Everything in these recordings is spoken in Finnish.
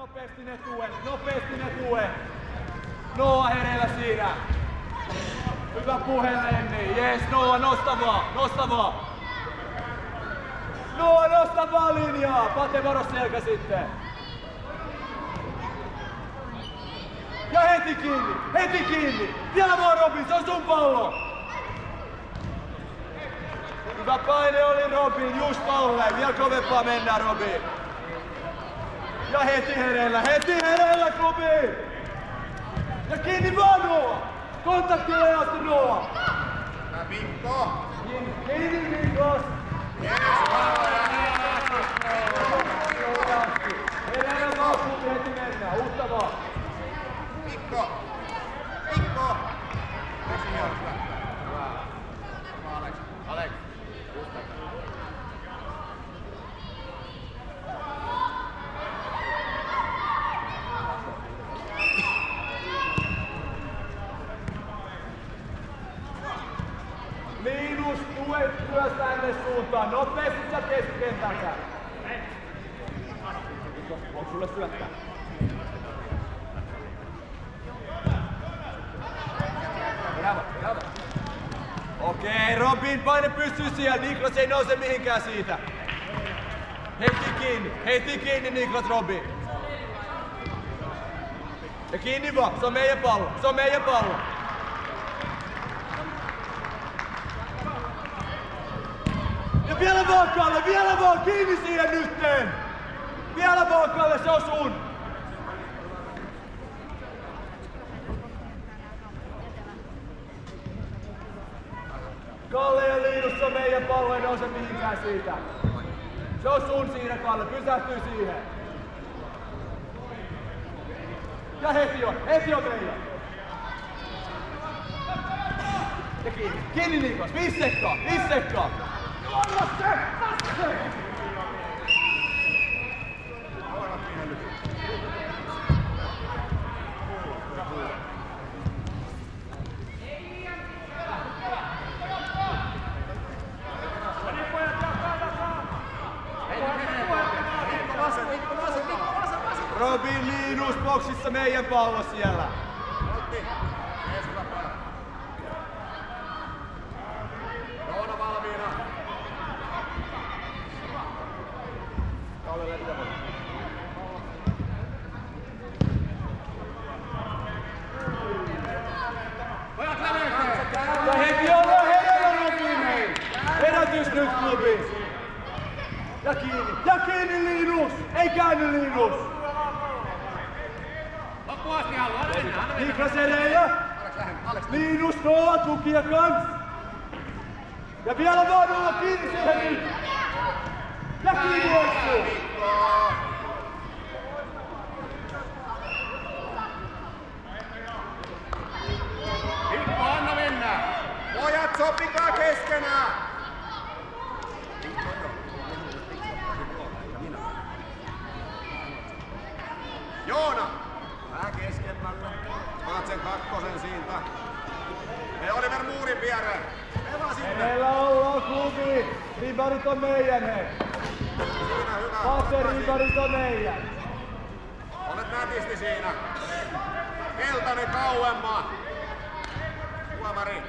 nopeasti ne tue. Noa hereillä siinä. Hyvä puhe Lenni. Jes, Noa, nosta vaan. Noa, nosta vaan linjaa. Pate varo selkä sitten. Ja heti kiinni. Vielä vaan Robin, se on sun pallo. Hyvä paine oli Robin, just tolleen. Vielä kovempaa mennään Robin. Ja heti hereillä klubi! Ja kiinni vaan Noa! Kontaktille asti Noa! Mikko! Kiinni Mikos! Hereillä vaan klubi, heti mennään, uutta vaan! Mikko! Alex! Miinus, tuet myös tänne suuntaan. Nopeasti sä keskikentältä. Onko sulle syöttää? Bravo. Okei, Robin, paine pystyy siellä. Niklas ei nouse mihinkään siitä. Heti kiinni Niklas, Robin. Ja kiinni vaan, se on meidän pallo. Ja vielä vaan Kalle, kiinni siihen nytten! Vielä vaan Kalle, se on sun! Kalle ja Linus, se on meidän pallo, ei nouse mihinkään siitä. Se on sun siinä Kalle, pysähtyy siihen. Ja heti on meidän. Ja kiinni Niklas, 5 sekkaa! Anna se! Robin Linus boksissa meidän pallo siellä. Joona valmiina. Ja heti ollaan hereillä Robin, hei! Herätys nyt klubi! Ja kiinni Linus! Ei käänny Linus! Loppuasti haluaa, anna mennä. Niklas hereillä! Linus, Noa, tukia kans! Ja vielä vaan Noa kiinni siihen nyt! Ja kiinni Essu! Mikko, anna mennä. Pojat, sopikaa keskenään! Joona! Vähän keskemmällä. Otat sen kakkosen siitä. Me Oliver muurin viereen. Pelaa sinne. Meillä ollaan klubi! Ribarit on meidän, hei! Siinä hyvä. Pate, ribarit on meidän! Olet nätisti siinä. Keltainen kauemmas. Tuomari.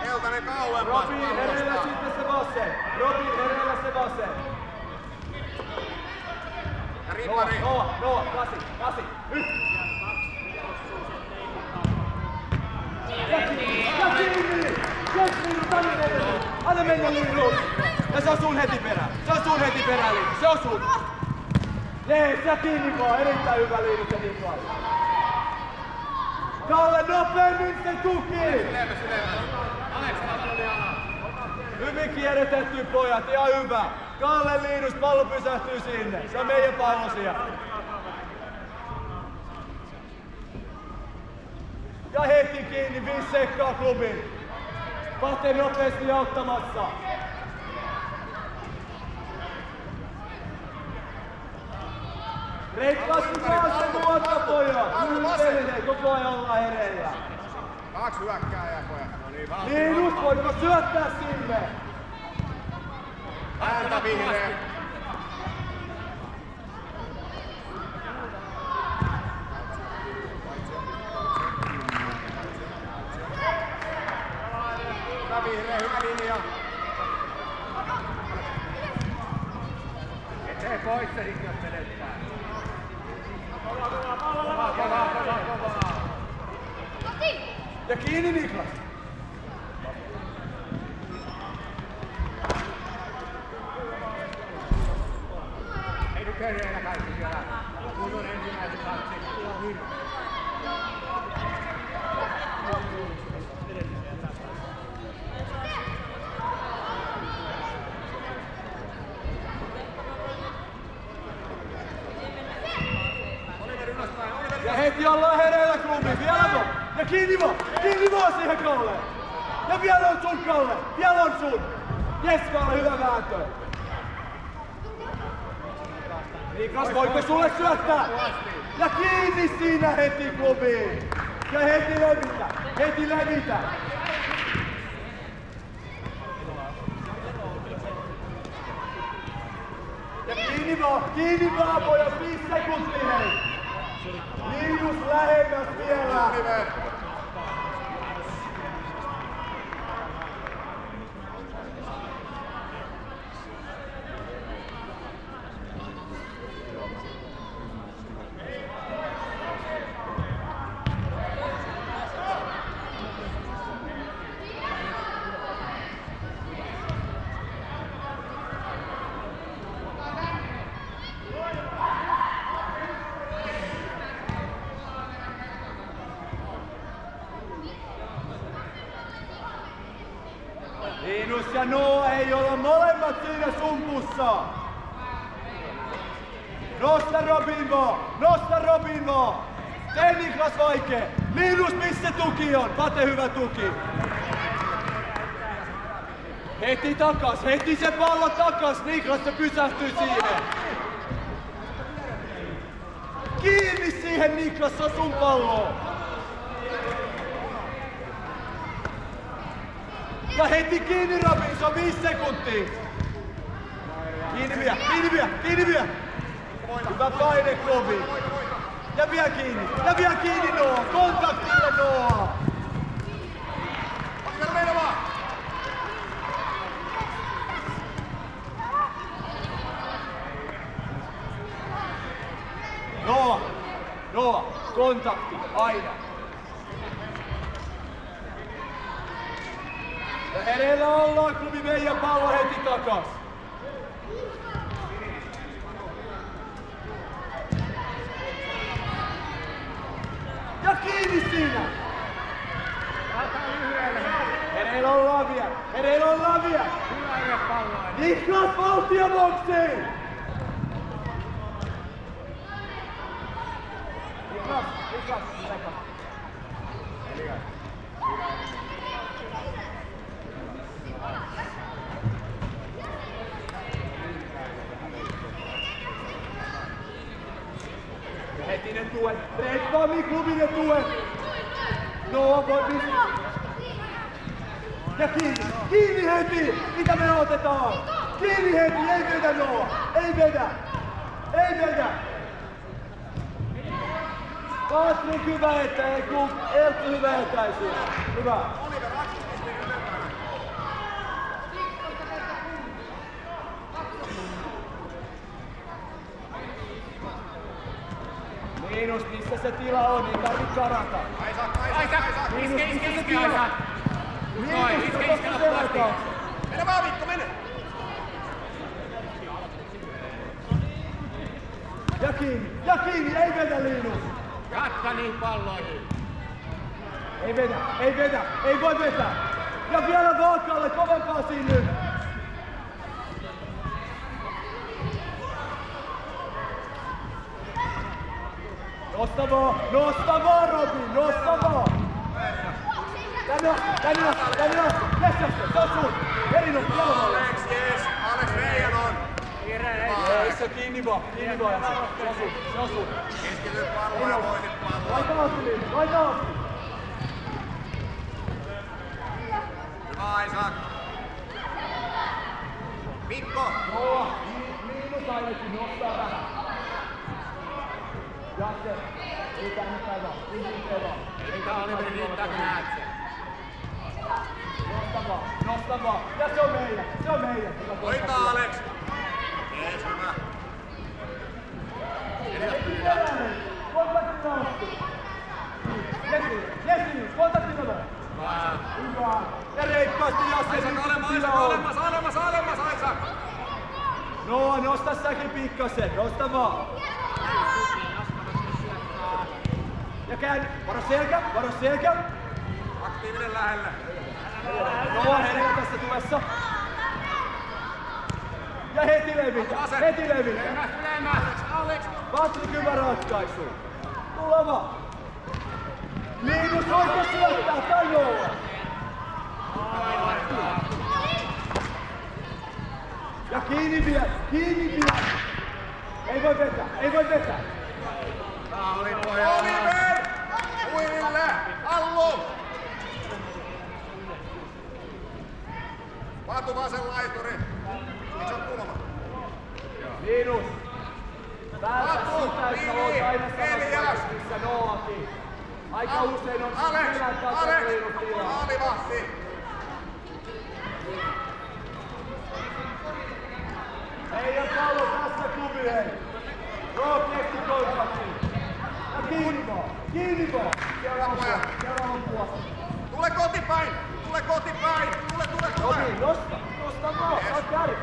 Keltainen kauemmas. Robin hereillä sitten se vasen! Ja rippari. Noa, kasi! Nyt! Ja kiinni! Anna mennä Linus! Ja se on sun heti perään, Linus, se on sun! Jees, ja kiinni vaan, erittäin hyvä Linus ja Niklas! Kalle, nopeammin se tuki! Hyvin kierrätetty pojat, ihan hyvä! Kalle Linus, pallo pysähtyy sinne, se on meidän pallo siellä! Ja heti kiinni, 5 sekkaa klubiin! Pate nopeasti auttamassa! Reippaasti vaan se nuotta pojat! Nyt koko ajan ollaan hereillä! 2 hyökkääjää pojat. No niin, valmiina. Linus, voitko syöttää sinne? Ääntä vihreä. Ja kiinni Niklas! Ei nyt herreillä kaikki siellä. Kun on ensimmäiset kaksi. Ja heti ollaan hereillä klubi, vielä on! Ja kiinni vaan siihen Kalle! Ja vielä on sun Kalle! Vielä on sun! Jes Kalle, hyvä vääntö! Niklas, voiko sulle syöttää? Ja kiinni siinä heti klubiin! Ja heti levitä! Ja kiinni vaan pojat, 5 sekuntia hei! Miinus lähemmäs vielä! Linus ja Noa ei ole molemmat siinä sumpussa! Nosta Robin vaan! Tee Niklas vaikee! Linus, missä tuki on? Pate hyvä tuki! Heti se pallo takas! Niklas, se pysähtyy siihen! Kiinni siihen Niklas, se on sun pallo! Ja heti kiinni Robin, se on 5 sekuntia! Kiinni vielä! Hyvä paine klubi! Ja vielä kiinni Noa! Kontaktille Noa! Noa! Kontakti, aina! Ja hereillä ollaan, klubi meidän pallo heti takas! Ja kiinni siinä! Hereillä ollaan vielä! Niklas, vauhtia boksiin! Niklas! Ja heti ne tuet. Breitbamin klubi ne tuet. Noa voi pistää. Ja kiinni heti! Mitä me otetaan? Kiinni heti! Ei vedä Noa! Ei vedä! Patrik hyvä eteen, Eltti hyvä etäisyys. Hyvä. Miinus, missä se tila on, niin tarvitse karata. Aisak! Iske Aisak! Miinus, iske loppuun. Mene vaan Mikko, mene! Ja kiinni, ei vedä Linus! Jatka niihin palloihin! Ei voi vetää! Ja vielä Vaakalle, kovempaa siinä nyt! Nosta vaan Robin, nosta vaan! Tänne on! Kessästä, se on sun! Erinomainen jalmalle! Alex meidän on! Ei se kiinni vaan, se on sun! Keskity palloa ja voitit palloa. Laita asti! Hyvä Aisak! Mikko! Noa, Miinus ainakin nostaa vähän. Jasse, pitää nyt aivan, Eikä Oliveri riittää, kun näet sen. Nosta vaan. Ja se on meidän. Voita Alex! Jees, hyvä. välittömästi Jasse. Alemmas, Aisak! No, nosta säkin pikkasen, nosta vaan. Ja käänny, varo selkä. Aktiivinen lähellä. No, Herellä tässä tuessa. Ja heti levitä. Patrik, hyvä ratkaisu. Tulla vaan. Linus, voitko syöttää tai joo? Ja kiinni vielä. Ei voi vetää. Oliver! Uille! Allu! Patu vasen laituri. Eikö ole kulma? Linus. Vältä sitä, että voit aina sanoa, missä Noakin. Aika usein on selän takia Linus tilaa. Maalivahti! Meidän pallo tässä klubi, hei. Rookieksi kontaktiin. Ja kiinni vaan. Seuraavan puolesta. Tule kotipäin! Okei, nosta vaan. Saat kärki.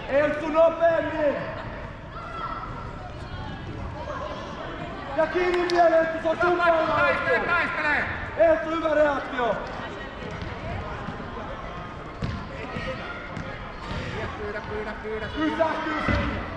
Eltsu nopeammin. Ja kiinni vielä, Eltsu, se on sun pallo. Eltsu, hyvä reaktio. Pyydä.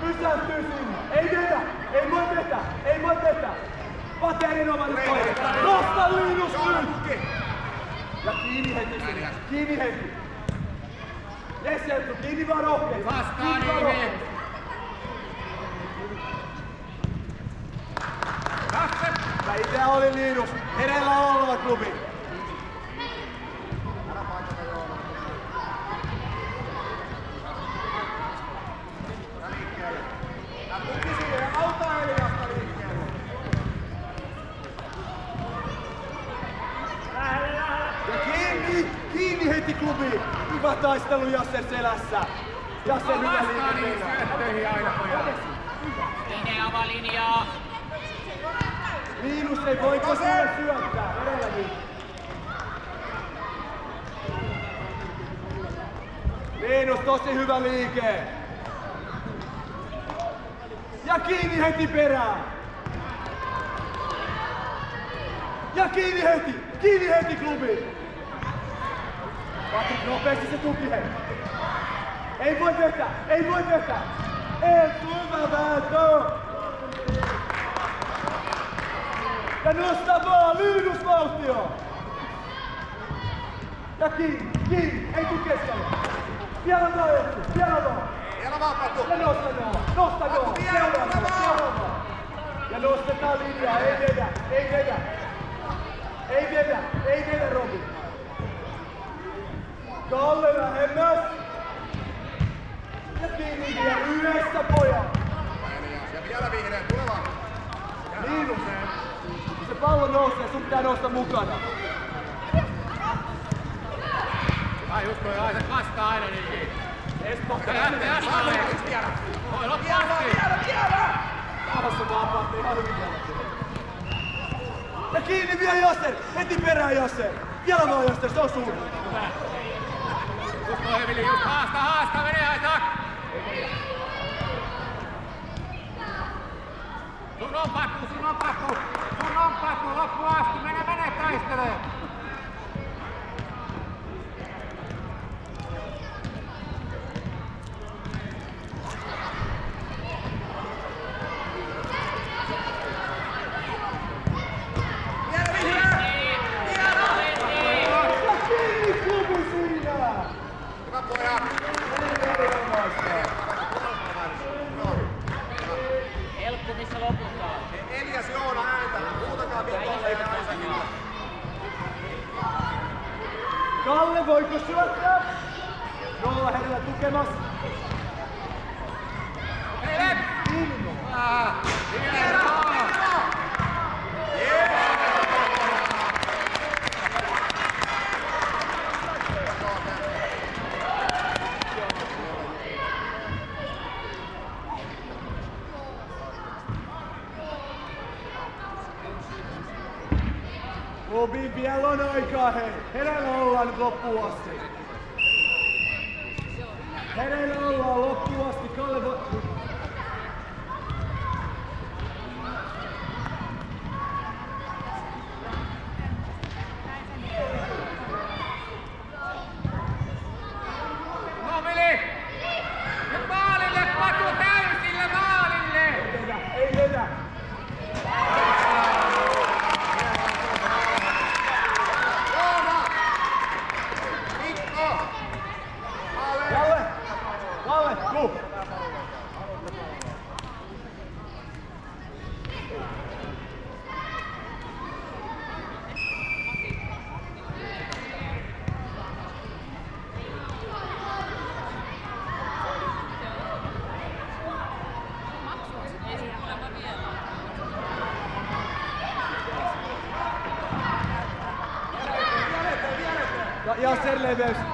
Pysähtyy sinne. Ei voi vetää. Pate erinomainen toinen. Nosta Linus nyt! Ja kiinni heti. Jes, Eltsu, kiinni vaan rohkeasti. Vastaan Iivi. Ja idea oli Linus. Edellä ollaan klubi. Kiinni heti klubiin! Hyvä taistelu Jasser selässä! Jasser hyvä liike! Linjaa! Linus ei voiko sulle syöttää! Edelläkin! Linus, tosi hyvä liike! Ja kiinni heti perään! Ja kiinni heti klubiin! Patrik, nopeasti se tuki, hei! Ei voi vetää! Eltsu, hyvä vääntö! Ja nosta vaan, Linus vauhtio! Ja kiinni, ei tuu keskelle! Vielä vaan, Eltsu, Vielä vaan, Patu! Ja nosta Noa! Seuraava! Ja nostetaan linjaa, ei vedä Robin! Kalle lähemmäs! Ja kiinni vielä yhdessä, pojat! Ja vielä vihreä, tule vaan! Linus! Kun se pallo nousee, sun pitää nousta mukana! Ai just toi Aisak vastaa aina niin. Espoo! Se lähtee asalle! Voi loppuasti! Tahassa vaapaatti ihan hyvin vielä. Ja kiinni vielä Jasser! Heti perään Jasser! Vielä vaan Jasser, se on sun! Just toi Emili, just haasta, mene Aisak! Sun on pakko, loppuun asti, mene taistelee! Elkku, missä lopulta? Elias Joona ääntä, huutakaa Vittolle ja Aisakille. Kalle, voitko syöttää? Nolla Herellä tukemassa. Hei, Klubi, vielä on aikaa, hei. Hereillä ollaan nyt loppuun asti. Hereillä ollaan loppuun asti. Kalle voi...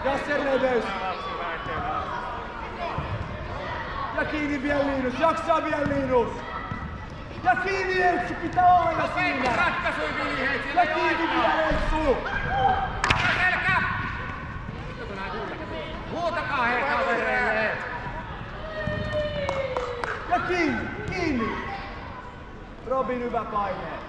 Jasser leveys. Ja kiinni vielä Linus, jaksaa vielä Linus. Ja kiinni Eltsu, pitää olla siinä. Ja kiinni vielä Eltsu. Huutakaa hei kavereille. Ja kiinni. Robin hyvä paine.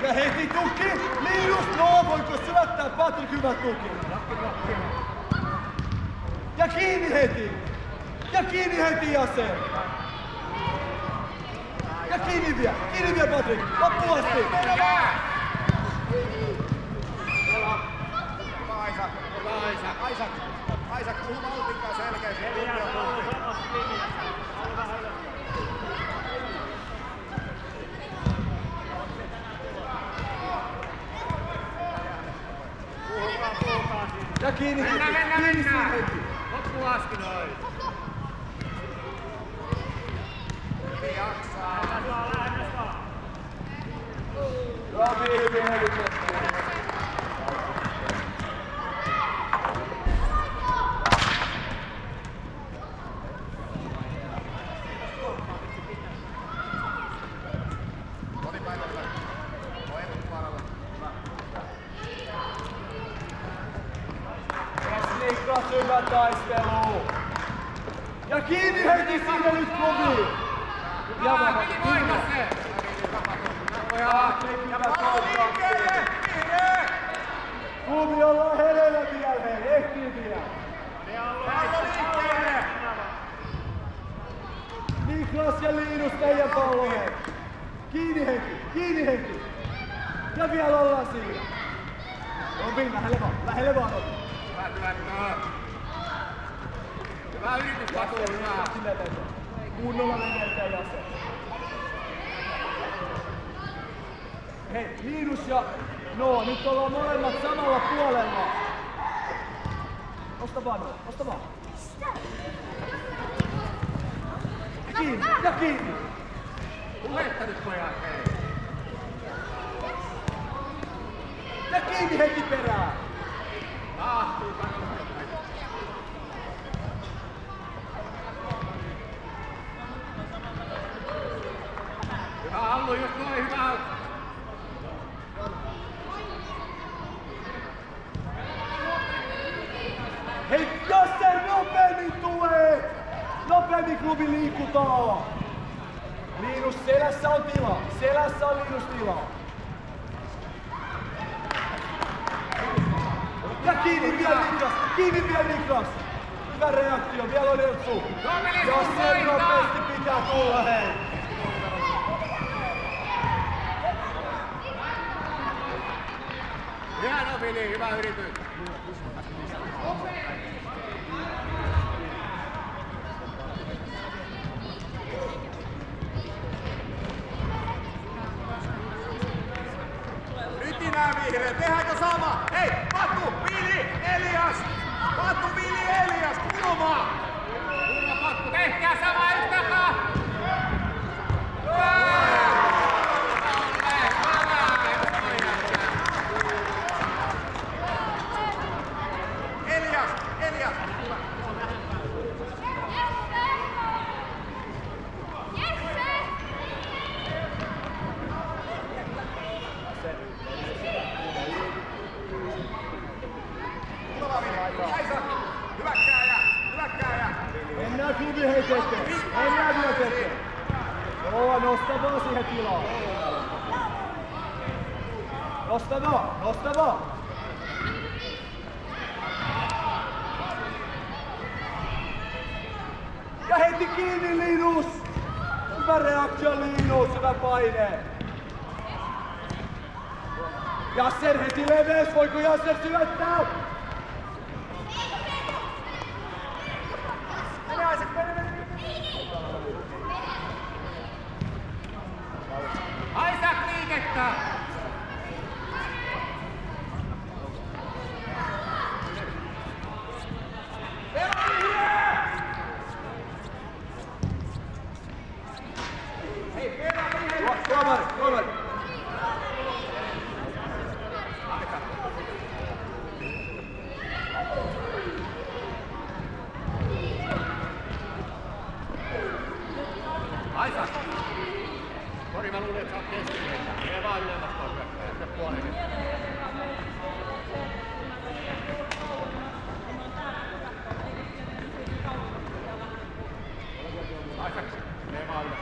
Ja heti tukki! Linus, no voiko syöttää Patrik hyvä tuki? Ja kiinni heti! Jasser! Ja kiinni vielä Patrik! Loppuun asti! Aisak, puhu Valtinkaan selkeästi. Ja kiinni heti! Loppuun asti noin. Niklas, hyvä taistelu! Ja kiinni heti sinne nyt Klubi! Ja Klubi ollaan hereillä vielä, hei! Ehtii vielä! Niklas ja Linus, teidän pallo, hei! Kiinni heti! Ja vielä ollaan siinä! Robin, lähelle vaan Robin! Hyvä yritys, Patu, hyvä. Kunnolla leveltää Jasser. Hei, Linus ja No, nyt ollaan molemmat samalla puolella. Osta vaan. Ja kiinni. Puhetta nyt pojat, hei. Ja kiinni heti perään. Ahtuu katsomaan. Hyvä Allu, just noin, hyvä Allu. Hei, Jasser, nopeammin tulee! Nopeammin Klubi liikutaan! Linus, selässä on tilaa. Selässä on Linus tilaa. Ja kiinni vielä Niklas! Hyvä reaktio, vielä on Eltsu. Jasser, nopeasti pitää tulla, hei! Hieno Vili, hyvä yritys. Terve, tehdäänkö sama? Hei, Matu, Vili, Elias! Matu, Vili, Elias, kulmaa! Kulma pakku, tehkää sama, yksi takaa! Elias, Elias! Tuleva Vili, Kaisa! Hyväkkääjä! Mennään klubi hei tekee. Mennään vielä tekee. Joo, nosta vaan siihen tilaa. Nosta vaan. Ja heti kiinni Linus! Hyvä reaktio Linus, hyvä paine. Jasser heti levees, voiko Jasser syöttää? Isaac liikettä! Tuomari! Isaac! Sori, mä luulin, että sä oot keskellä. Mene vaan ylemmäs tuon hyökkääjä, sitten puolelle. Isaac, mene vaan ylös.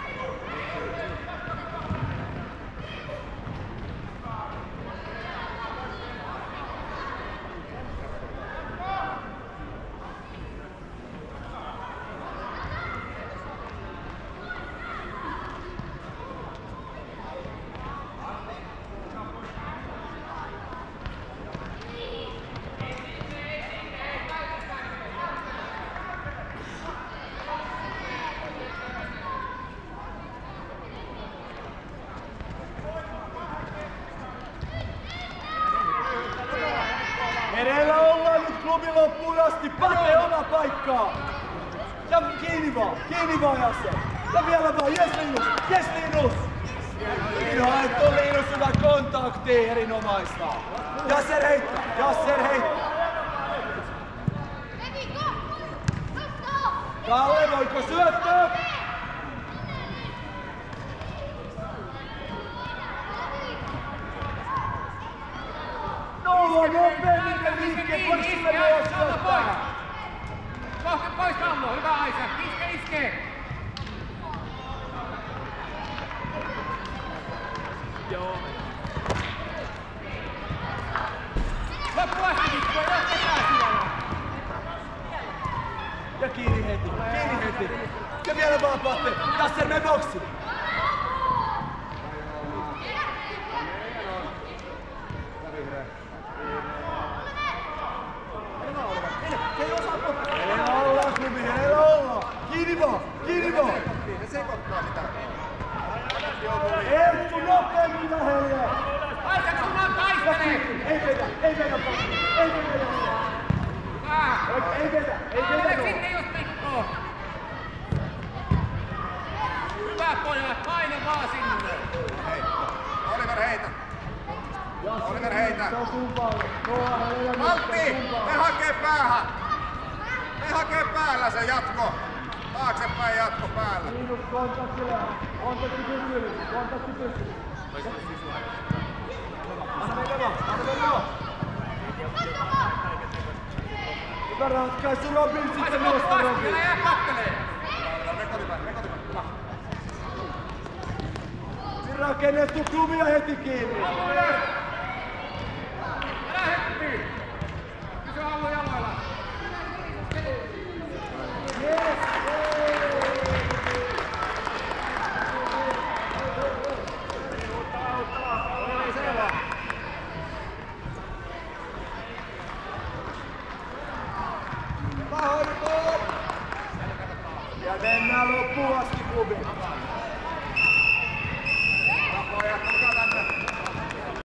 Edellä ollaan nyt klubi loppuun asti. Pate oma paikkaa. Ja kiinni vaan Jasser. Ja vielä vaan, yes Linus. Ihan tuo Linus, hyvä kontakti, erinomaista. Jasser heittää. Kalle, voiko syöttää? Nolla nopeammin liikkeet, voiko sille voi syöttää? Kohti pois Kallo, hyvä Isaac, iske! Joo. Loppu asti, Mikko, ei oo ketään siellä. Ja kiinni heti. Ja vielä vaan Pate. Jasser, mene boksiin. Heillä ollaan. Kiinni vaan. Ne sekoittaa sitä. Eettu nopeammin lähelle. Isaac, sun on taistele! Ei vedä Pate. Ei vedä. Sinne just Mikko! Hyvä pojat, paino vaan sinne! Hei, Oliver heitä! Se on sun pallo. Maltti! Me hakee päällä se jatko! Taaksepäin jatko päällä! Linus kontakti pystyy. Anna mennä vaan. Hyvä ratkaisu Robin, sitten nosta Robin. Älä jää kattelee! Rekotipäin. Rakennettu klubia heti kiinni. Älä heppi! Pysy Allu jaloilla! Ja mennään loppuun asti klubiin. Pojat, tulkaa tänne!